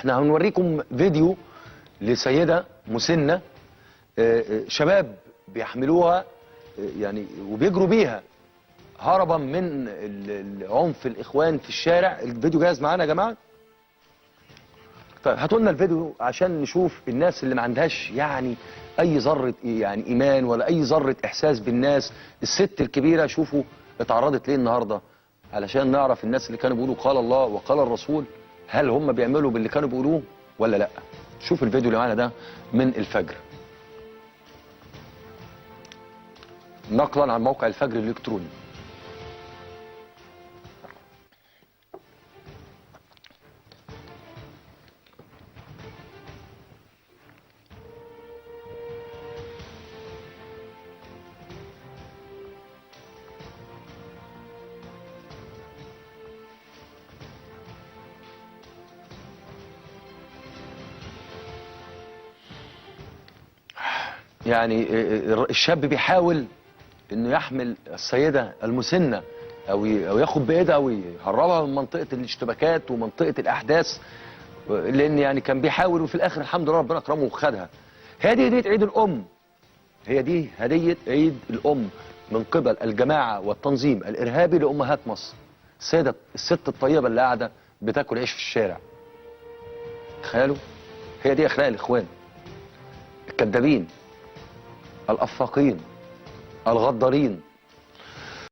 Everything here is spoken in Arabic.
احنا هنوريكم فيديو لسيدة مسنة، شباب بيحملوها يعني وبيجروا بيها هربا من عنف الاخوان في الشارع. الفيديو جاهز معانا يا جماعه؟ طيب هاتوا لنا الفيديو عشان نشوف الناس اللي ما عندهاش يعني اي ذره يعني ايمان ولا اي ذره احساس بالناس. الست الكبيره شوفوا اتعرضت ليه النهارده، علشان نعرف الناس اللي كانوا بيقولوا قال الله وقال الرسول هل هم بيعملوا باللي كانوا بيقولوه ولا لا. شوف الفيديو اللي معانا ده من الفجر، نقلا عن موقع الفجر الالكتروني. يعني الشاب بيحاول انه يحمل السيدة المسنة او ياخد بايدها ويهربها من منطقة الاشتباكات ومنطقة الاحداث، لان يعني كان بيحاول وفي الاخر الحمد لله ربنا اكرمه وخدها. هي دي هدية عيد الام، هي دي هدية عيد الام من قبل الجماعة والتنظيم الارهابي لامهات مصر. السيدة الست الطيبة اللي قاعدة بتاكل عيش في الشارع. تخيلوا، هي دي اخلاق الاخوان الكذابين الافاقين الغدارين